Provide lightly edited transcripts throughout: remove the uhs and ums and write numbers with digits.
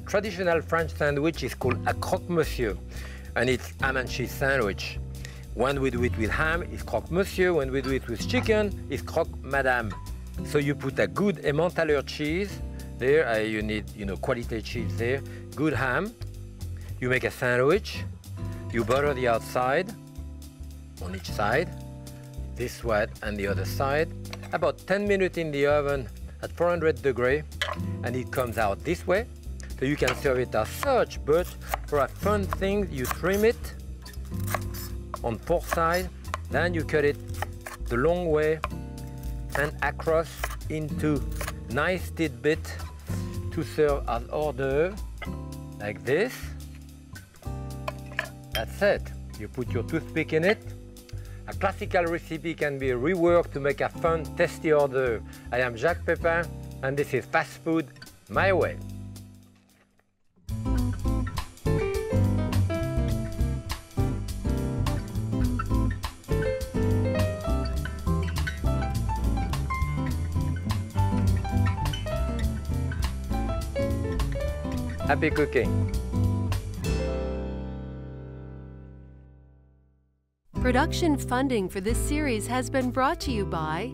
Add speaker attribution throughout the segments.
Speaker 1: traditional French sandwich is called a Croque-Monsieur, and it's ham and cheese sandwich. When we do it with ham, it's Croque-Monsieur. When we do it with chicken, it's Croque-Madame. So you put a good Emmentaler cheese there. You need, quality cheese there. Good ham. You make a sandwich. You butter the outside on each side. This one and the other side. About 10 minutes in the oven at 400 degrees, and it comes out this way. So you can serve it as such, but for a fun thing, you trim it on 4 sides, then you cut it the long way and across into nice tidbit to serve as hors d'oeuvre, like this. That's it. You put your toothpick in it. A classical recipe can be reworked to make a fun, tasty hors d'oeuvre. I am Jacques Pepin, and this is Fast Food My Way. Happy cooking.
Speaker 2: Production funding for this series has been brought to you by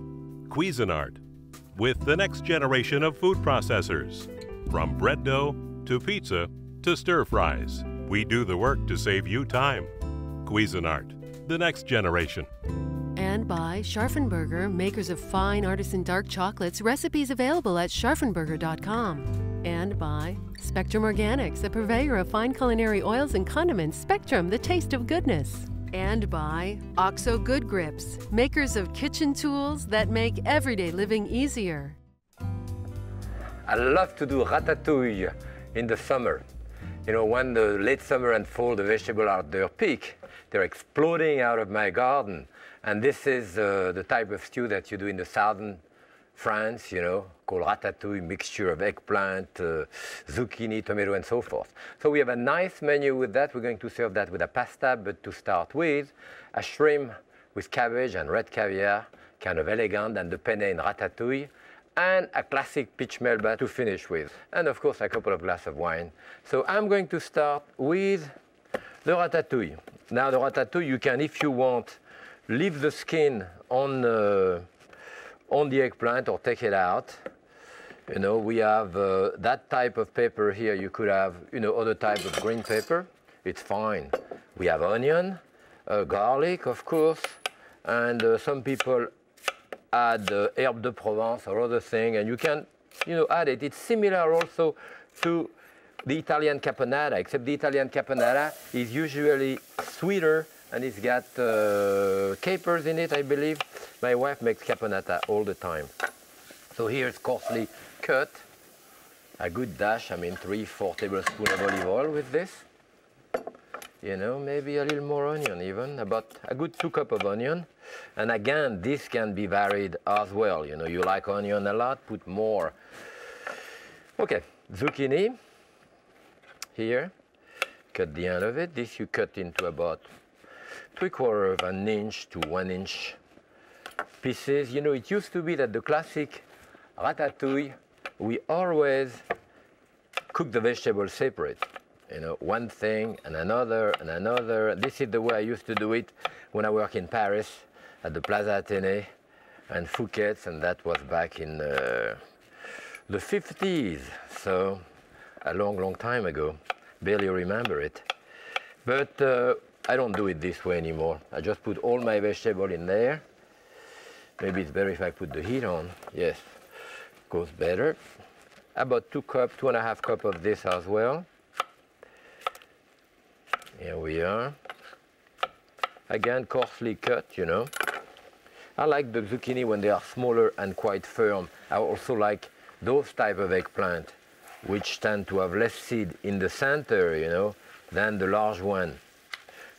Speaker 3: Cuisinart, with the next generation of food processors. From bread dough to pizza to stir fries, we do the work to save you time. Cuisinart, the next generation.
Speaker 2: And by Scharfenberger, makers of fine artisan dark chocolates, recipes available at scharfenberger.com. And by Spectrum Organics, a purveyor of fine culinary oils and condiments. Spectrum, the taste of goodness. And by OXO Good Grips, makers of kitchen tools that make everyday living easier.
Speaker 1: I love to do ratatouille in the summer. When the late summer and fall, the vegetables are at their peak, they're exploding out of my garden. And this is the type of stew that you do in the southern France, called ratatouille, mixture of eggplant, zucchini, tomato, and so forth. So we have a nice menu with that. We're going to serve that with a pasta, but to start with, a shrimp with cabbage and red caviar, kind of elegant, and the penne in ratatouille, and a classic peach melba to finish with. And of course, a couple of glasses of wine. So I'm going to start with the ratatouille. Now the ratatouille, you can, if you want, leave the skin on the eggplant or take it out. We have that type of pepper here. You could have, other type of green pepper. It's fine. We have onion, garlic, of course, and some people add herbe de Provence or other thing, and you can, add it. It's similar also to the Italian caponata, except the Italian caponata is usually sweeter and it's got capers in it, I believe. My wife makes caponata all the time. So here it's coarsely cut. A good dash, 3-4 tablespoons of olive oil with this. Maybe a little more onion even, about a good 2 cups of onion. And again, this can be varied as well. You like onion a lot, put more. Okay, zucchini. Here, cut the end of it. This you cut into about 3/4 of an inch to 1 inch pieces. It used to be that the classic ratatouille, we always cook the vegetables separate. One thing and another and another. This is the way I used to do it when I worked in Paris at the Plaza Athénée and Phuket, and that was back in the 50s. So a long, long time ago. Barely remember it. But I don't do it this way anymore. I just put all my vegetable in there. Maybe it's better if I put the heat on. Yes, goes better. About 2.5 cups of this as well. Here we are. Again, coarsely cut, I like the zucchini when they are smaller and quite firm. I also like those type of eggplant, which tend to have less seed in the center, than the large one.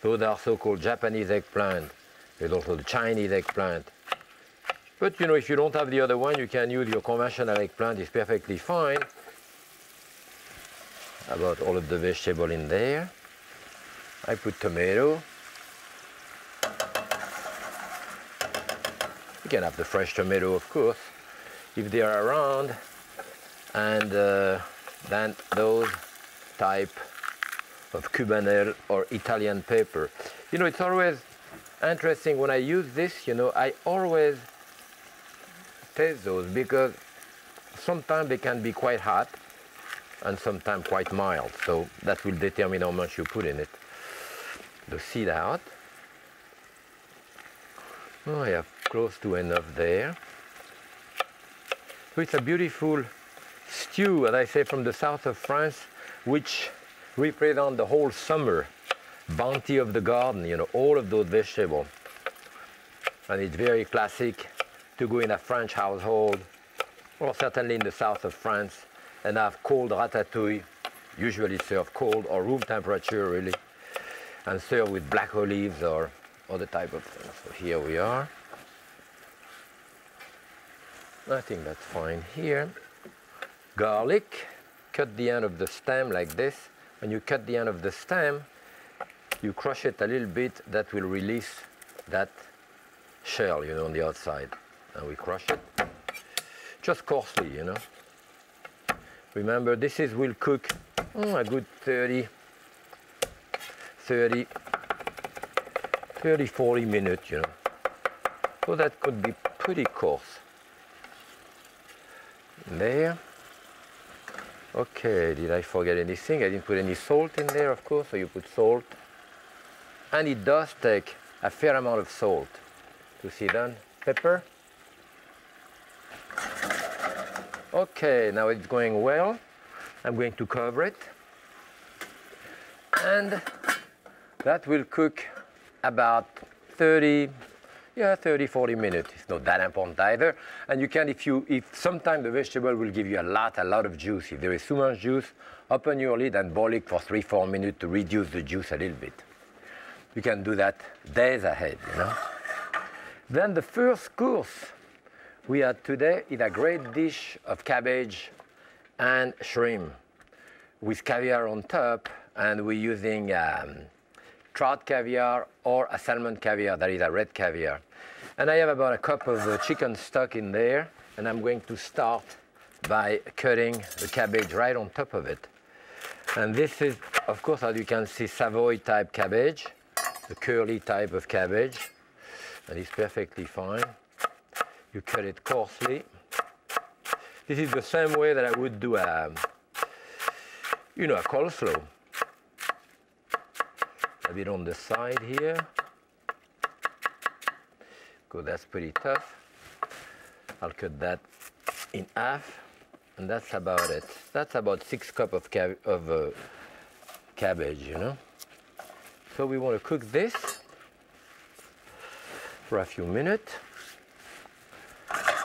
Speaker 1: Those are so-called Japanese eggplant. There's also the Chinese eggplant. But, if you don't have the other one, you can use your conventional eggplant. It's perfectly fine. About all of the vegetable in there. I put tomato. You can have the fresh tomato, of course, if they are around. And then those type of Cubanelle or Italian pepper. You know, it's always interesting when I use this, you know, I always taste those because sometimes they can be quite hot and sometimes quite mild. So that will determine how much you put in it. The seed out. Oh, I have close to enough there. So it's a beautiful stew, as I say, from the south of France, which represent the whole summer bounty of the garden, you know, all of those vegetables. And it's very classic to go in a French household, or certainly in the south of France, and have cold ratatouille, usually served cold or room temperature really, and served with black olives or other type of things. So here we are. I think that's fine here. Garlic, cut the end of the stem like this. When you cut the end of the stem, you crush it a little bit, that will release that shell, you know, on the outside. And we crush it, just coarsely, you know. Remember, this will cook a good 40 minutes, you know. So that could be pretty coarse. There. Okay, did I forget anything? I didn't put any salt in there, of course, so you put salt. And it does take a fair amount of salt to see done. Pepper. Okay, now it's going well. I'm going to cover it. And that will cook about 30, 40 minutes. It's not that important either. And you can, if sometimes the vegetable will give you a lot of juice. If there is too much juice, open your lid and boil it for 3-4 minutes to reduce the juice a little bit. You can do that days ahead, you know. Then the first course we had today is a great dish of cabbage and shrimp with caviar on top, and we're using trout caviar or a salmon caviar, that is a red caviar. And I have about a cup of chicken stock in there, and I'm going to start by cutting the cabbage right on top of it. And this is, of course, as you can see, Savoy type cabbage, the curly type of cabbage, and it's perfectly fine. You cut it coarsely. This is the same way that I would do a coleslaw. A bit on the side here, because that's pretty tough. I'll cut that in half, and that's about it. That's about 6 cups of cabbage, you know. So we want to cook this for a few minutes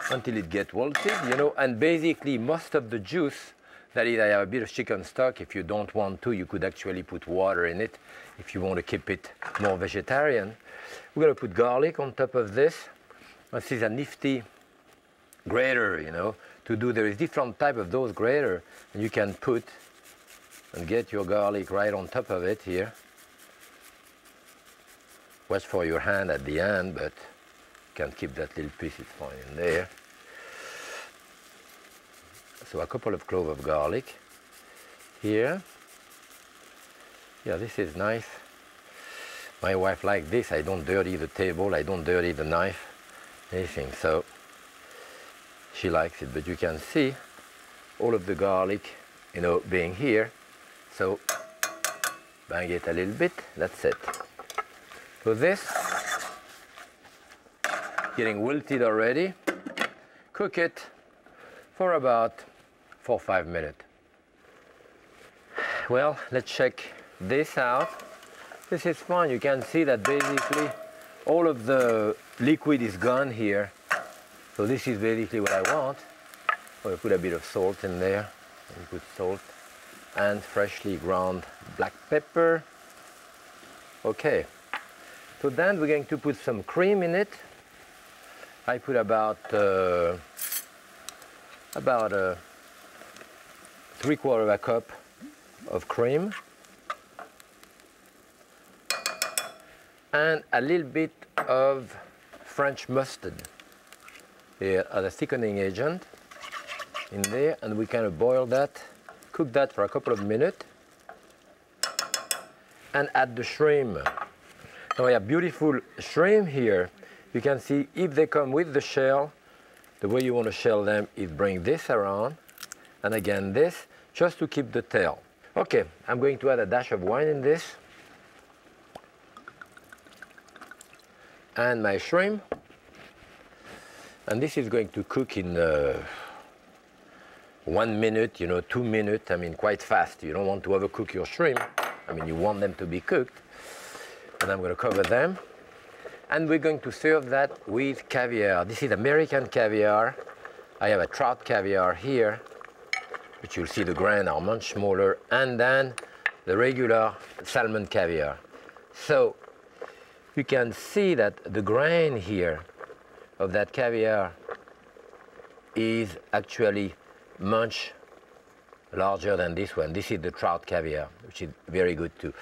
Speaker 1: until it gets wilted, you know, and basically most of the juice, that is, I have a bit of chicken stock. If you don't want to, you could actually put water in it if you want to keep it more vegetarian. We're going to put garlic on top of this. This is a nifty grater, you know, to do. There is different type of those grater, and you can put and get your garlic right on top of it here. Watch for your hand at the end, but you can keep that little piece, it's fine in there. So a couple of cloves of garlic here. Yeah, this is nice. My wife likes this. I don't dirty the table, I don't dirty the knife, anything. So she likes it, but you can see all of the garlic, you know, being here. So bang it a little bit, that's it. So this, getting wilted already. Cook it for about 4 or 5 minutes. Well, let's check this out. This is fine. You can see that basically all of the liquid is gone here. So this is basically what I want. I'll put a bit of salt in there. And put salt and freshly ground black pepper. Okay. So then we're going to put some cream in it. I put about 3/4 cup of cream and a little bit of French mustard here as a thickening agent in there, and we kind of boil that, cook that for a couple of minutes. and add the shrimp. Now I have beautiful shrimp here. You can see if they come with the shell, the way you want to shell them is bring this around, and again this, just to keep the tail. Okay, I'm going to add a dash of wine in this. And my shrimp. And this is going to cook in 1 minute, 2 minutes, I mean, quite fast. You don't want to overcook your shrimp. I mean, you want them to be cooked. And I'm going to cover them. And we're going to serve that with caviar. This is American caviar. I have a Trout Caviar here, which you'll see the grain are much smaller, and then the regular salmon caviar. So you can see that the grain here of that caviar is actually much larger than this one. This is the Trout Caviar, which is very good too.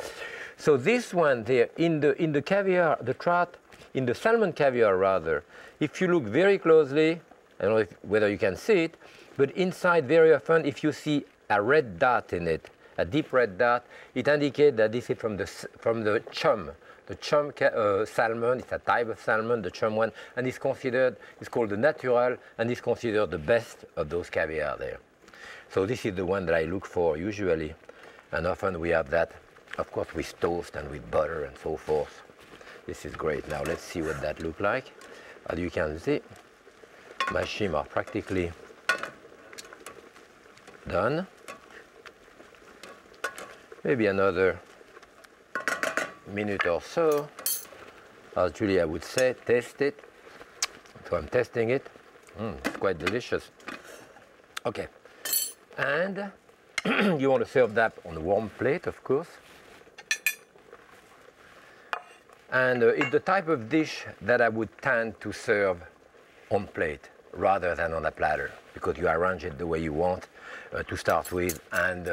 Speaker 1: So this one there, in the caviar, the trout, in the salmon caviar rather, if you look very closely, I don't know whether you can see it, but inside very often if you see a red dot in it, a deep red dot, it indicates that this is from the chum. The chum salmon, it's a type of salmon, the chum one, and it's called the natural, and it's considered the best of those caviar there. So this is the one that I look for usually, and often we have that, of course, with toast and with butter and so forth. This is great. Now let's see what that looks like. As you can see, my shrimp are practically done. Maybe another minute or so. As Julia would say, taste it. So I'm testing it. It's quite delicious. Okay. And you want to serve that on a warm plate, of course. And it's the type of dish that I would tend to serve on plate rather than on a platter, because you arrange it the way you want to start with, and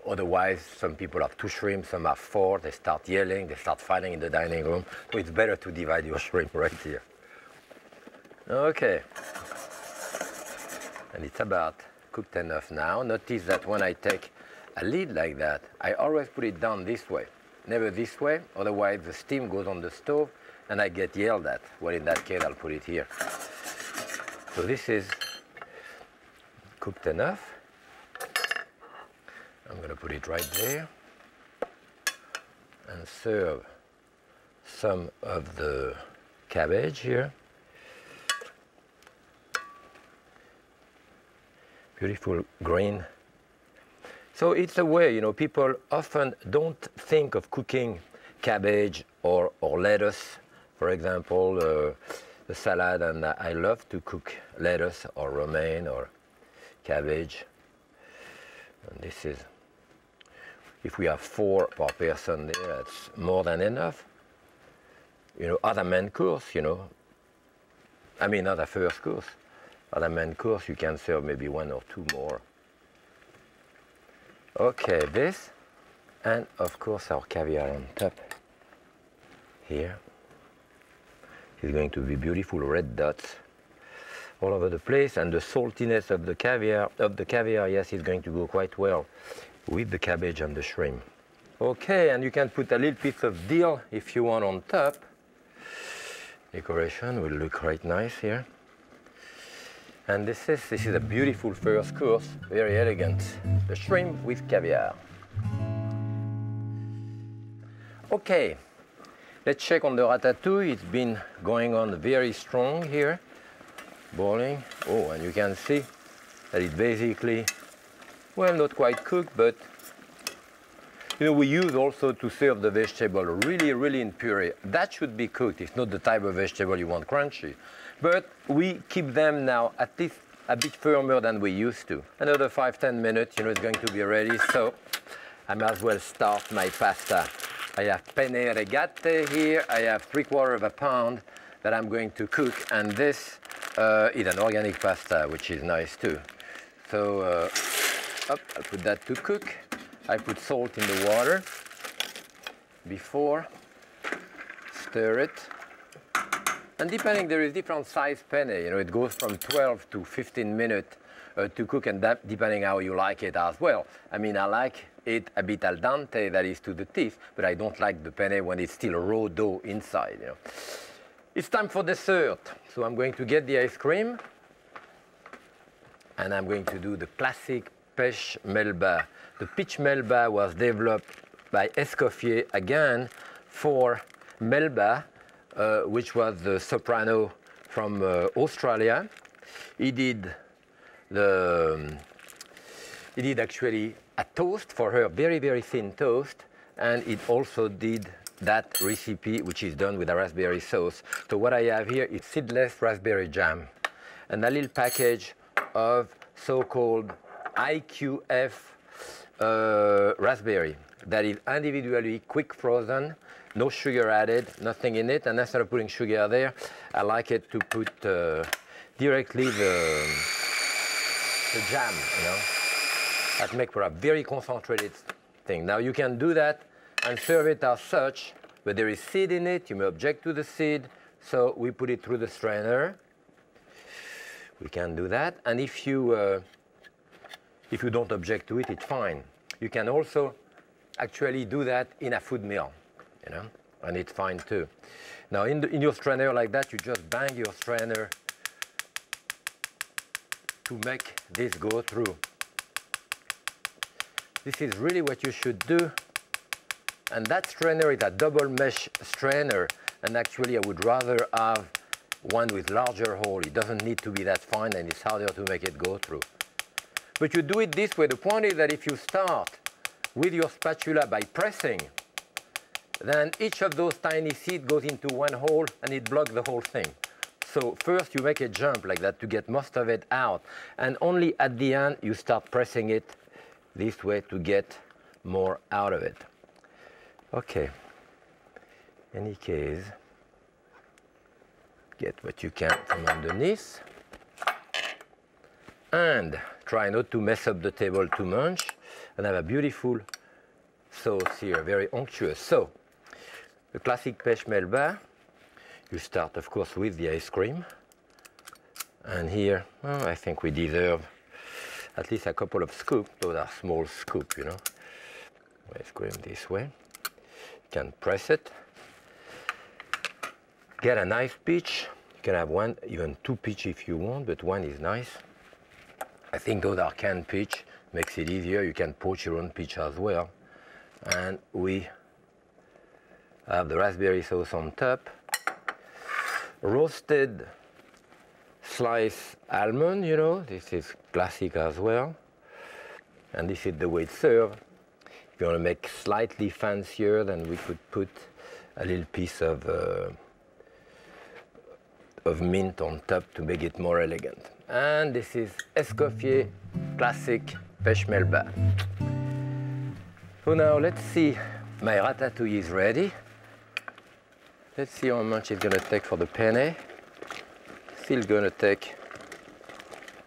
Speaker 1: otherwise some people have 2 shrimp, some have 4, they start yelling, they start fighting in the dining room, so it's better to divide your shrimp right here. Okay, and it's about cooked enough now. Notice that when I take a lid like that, I always put it down this way, never this way, otherwise the steam goes on the stove and I get yelled at. Well, in that case, I'll put it here. So this is cooked enough. I'm going to put it right there and serve some of the cabbage here. Beautiful green. So it's a way, people often don't think of cooking cabbage or lettuce, for example, the salad, and I love to cook lettuce or romaine or cabbage. And this is, if we have 4 per person there, that's more than enough. Other main course, I mean other first course. Other main course, you can serve maybe 1 or 2 more. Okay, this, and of course our caviar on top here. It's going to be beautiful red dots all over the place, and the saltiness of the caviar, yes, is going to go quite well with the cabbage and the shrimp. Okay, and you can put a little piece of dill if you want on top. Decoration will look quite nice here. And this is a beautiful first course, very elegant. The shrimp with caviar. Okay, let's check on the ratatouille. It's been going on very strong here, boiling. Oh, and you can see that it's basically, well, not quite cooked, but we use also to serve the vegetable really in puree. That should be cooked. It's not the type of vegetable you want crunchy. But we keep them now at least a bit firmer than we used to. Another 5-10 minutes, it's going to be ready. So I might as well start my pasta. I have penne regate here. I have 3/4 pound that I'm going to cook. And this is an organic pasta, which is nice too. So I'll put that to cook. I put salt in the water before, stir it. And depending, there is different size penne, it goes from 12 to 15 minutes to cook, and that depending how you like it as well. I mean, I like it a bit al dente, that is to the teeth, but I don't like the penne when it's still raw dough inside, you know. It's time for dessert. So I'm going to get the ice cream, and I'm going to do the classic pêche melba. The peach melba was developed by Escoffier again for melba, which was the soprano from Australia. He did actually a toast for her, very, very thin toast, and it also did that recipe, which is done with a raspberry sauce. So what I have here is seedless raspberry jam and a little package of so-called IQF raspberry that is individually quick frozen, no sugar added, nothing in it. And instead of putting sugar there, I like it to put directly the jam, you know. That makes for a very concentrated thing. Now you can do that and serve it as such, but there is seed in it. You may object to the seed, so we put it through the strainer. We can do that, and if you don't object to it, it's fine. You can also actually do that in a food mill, you know, and it's fine too. Now in your strainer like that, you just bang your strainer to make this go through. This is really what you should do. And that strainer is a double mesh strainer, and actually I would rather have one with larger hole. It doesn't need to be that fine, and it's harder to make it go through. But you do it this way. The point is that if you start with your spatula by pressing, then each of those tiny seeds goes into one hole and it blocks the whole thing. So first you make a jump like that to get most of it out, and only at the end you start pressing it this way to get more out of it. Okay, in any case, get what you can from underneath, and try not to mess up the table too much, and have a beautiful sauce here, very unctuous. So, the classic pêche melba, you start of course with the ice cream, and here, well, I think we deserve at least a couple of scoops. Those are small scoops, you know. Ice cream this way. You can press it. Get a nice peach. You can have one, even two peach if you want, but one is nice. I think those are canned peach. Makes it easier. You can poach your own peach as well. And we have the raspberry sauce on top. Roasted sliced almond, you know, this is classic as well. And this is the way it's served. If you want to make slightly fancier, then we could put a little piece of mint on top to make it more elegant. And this is Escoffier classic pêche melba. So now let's see, my ratatouille is ready. Let's see how much it's going to take for the penne. Still going to take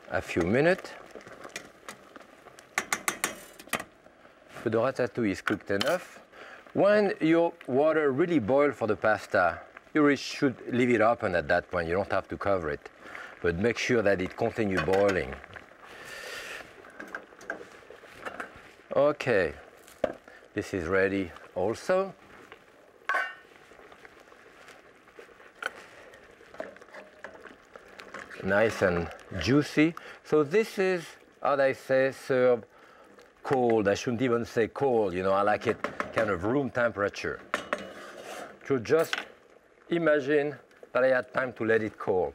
Speaker 1: a few minutes. But the ratatouille is cooked enough. When your water really boils for the pasta, you really should leave it open at that point. You don't have to cover it, but make sure that it continues boiling. Okay, this is ready also. Nice and juicy. So this is, how they say, served cold. I shouldn't even say cold, you know, I like it kind of room temperature. So just imagine that I had time to let it cool.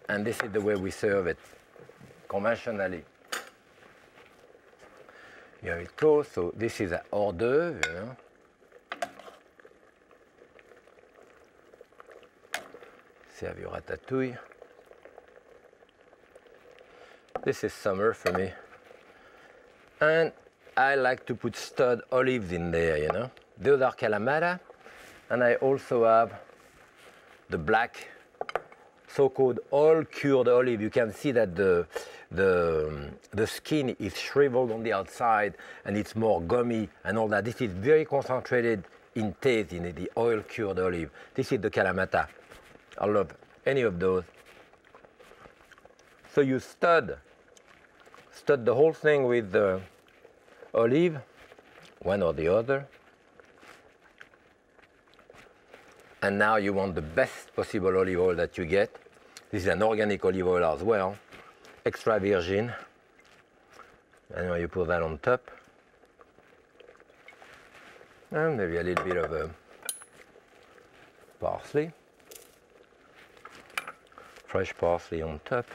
Speaker 1: And this is the way we serve it, conventionally. Here it goes. So this is an hors d'oeuvre, you know. Serve your ratatouille. This is summer for me. And I like to put stud olives in there, you know. Those are Kalamata. And I also have the black, so-called oil-cured olive. You can see that the skin is shriveled on the outside and it's more gummy and all that. This is very concentrated in taste in the oil-cured olive. This is the Kalamata. I love any of those. So you stud the whole thing with the olive, one or the other. And now you want the best possible olive oil that you get. This is an organic olive oil as well, extra virgin. And now you put that on top. And maybe a little bit of parsley. Fresh parsley on top.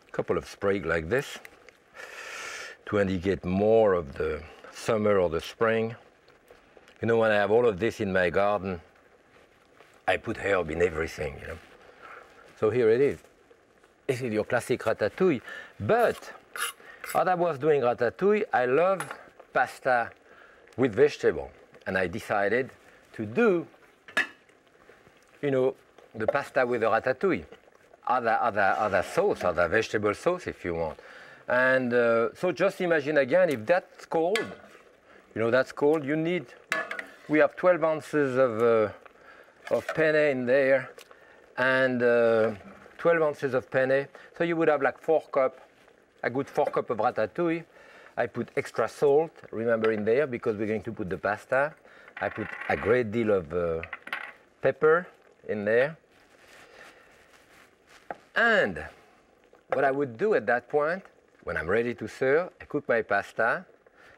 Speaker 1: A couple of sprigs like this to indicate more of the summer or the spring. You know, when I have all of this in my garden, I put herb in everything, you know. So here it is. This is your classic ratatouille. But as I was doing ratatouille, I love pasta with vegetable. And I decided to do, you know, the pasta with the ratatouille. Other sauce, other vegetable sauce if you want. And so just imagine again, if that's cold, you know, that's cold, we have 12 ounces of penne in there, and 12 ounces of penne. So you would have like a good 4 cups of ratatouille. I put extra salt, remember, in there because we're going to put the pasta. I put a great deal of pepper in there. And what I would do at that point, when I'm ready to serve, I cook my pasta.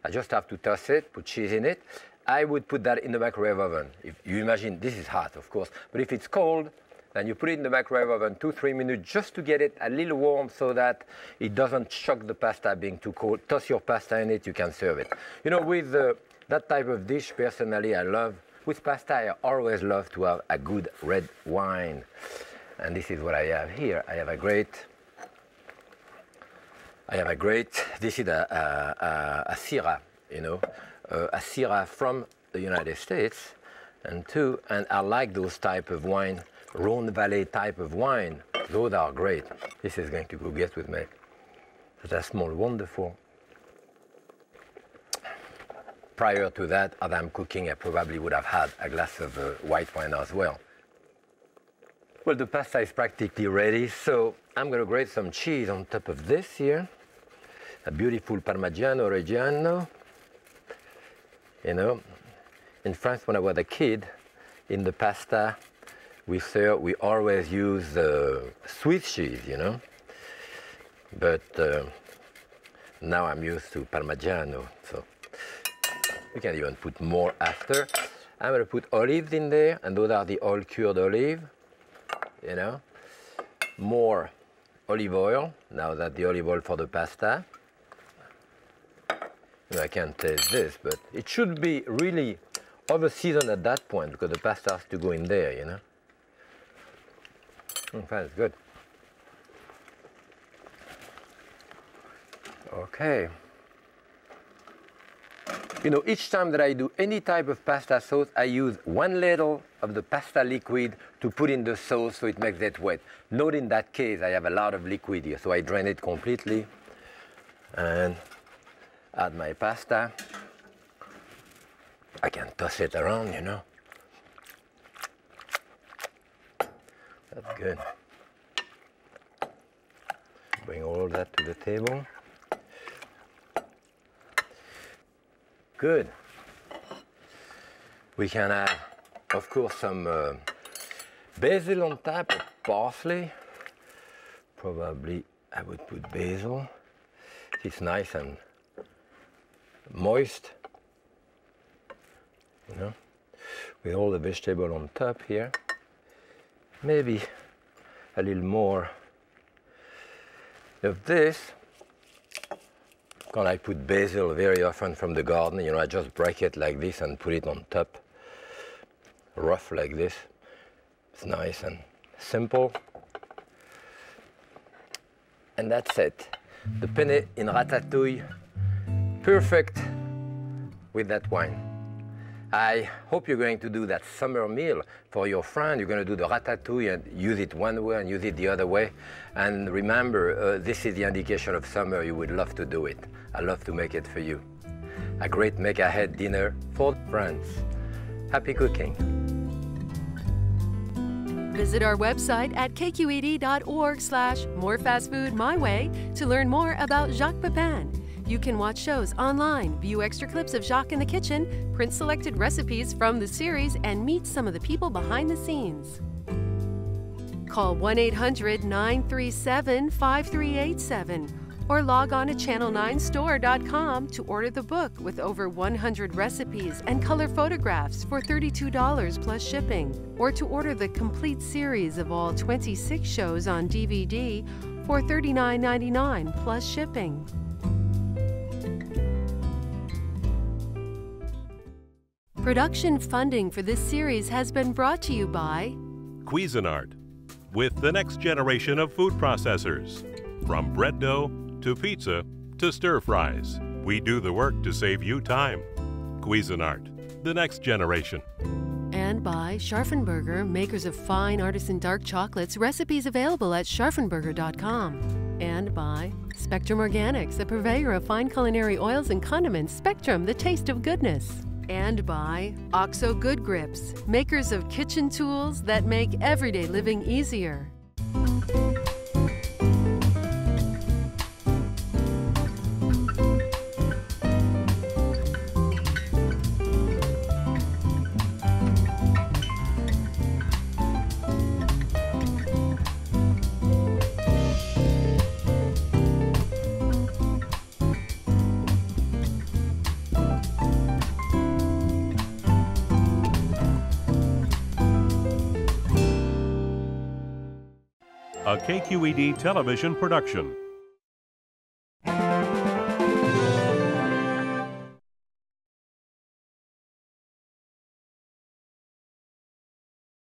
Speaker 1: I just have to toss it, put cheese in it. I would put that in the microwave oven. If you imagine, this is hot, of course, but if it's cold, then you put it in the microwave oven 2-3 minutes just to get it a little warm so that it doesn't shock the pasta being too cold. Toss your pasta in it, you can serve it. You know, with that type of dish, personally, I love, with pasta, I always love to have a good red wine. And this is what I have here. I have a great, this is a Syrah, you know, a Syrah from the United States. And I like those type of wine, Rhone Valley type of wine. Those are great. This is going to go get with me. That smell wonderful. Prior to that, as I'm cooking, I probably would have had a glass of white wine as well. Well, the pasta is practically ready, so I'm going to grate some cheese on top of this here. A beautiful Parmigiano Reggiano. You know, in France, when I was a kid, in the pasta we serve, we always use Swiss cheese, you know. But now I'm used to Parmigiano, so we can even put more after. I'm going to put olives in there, and those are the oil-cured olive. You know, more olive oil. Now that the olive oil for the pasta. You know, I can't taste this, but it should be really over seasoned at that point because the pasta has to go in there, you know. That's good. Okay. You know, each time that I do any type of pasta sauce, I use 1 ladle of the pasta liquid to put in the sauce so it makes it wet. Note in that case, I have a lot of liquid here, so I drain it completely and add my pasta. I can toss it around, you know. That's good. Bring all that to the table. Good. We can add, of course, some basil on top, or parsley. Probably I would put basil. It's nice and moist, you know, with all the vegetable on top here. Maybe a little more of this. When I put basil very often from the garden, you know, I just break it like this and put it on top, rough like this. It's nice and simple. And that's it. The penne in ratatouille, perfect with that wine. I hope you're going to do that summer meal for your friend. You're going to do the ratatouille and use it one way and use it the other way. And remember, this is the indication of summer. You would love to do it. I love to make it for you. A great make-ahead dinner for friends. Happy cooking.
Speaker 2: Visit our website at kqed.org/morefastfoodmyway to learn more about Jacques Pepin. You can watch shows online, view extra clips of Jacques in the kitchen, print selected recipes from the series, and meet some of the people behind the scenes. Call 1-800-937-5387 or log on to channel9store.com to order the book with over 100 recipes and color photographs for $32 plus shipping, or to order the complete series of all 26 shows on DVD for $39.99 plus shipping. Production funding for this series has been brought to you by
Speaker 3: Cuisinart, with the next generation of food processors. From bread dough to pizza to stir fries, we do the work to save you time. Cuisinart, the next generation.
Speaker 2: And by Scharfenberger, makers of fine artisan dark chocolates, recipes available at scharfenberger.com. And by Spectrum Organics, a purveyor of fine culinary oils and condiments. Spectrum, the taste of goodness. And by OXO Good Grips, makers of kitchen tools that make everyday living easier.
Speaker 3: A KQED television production.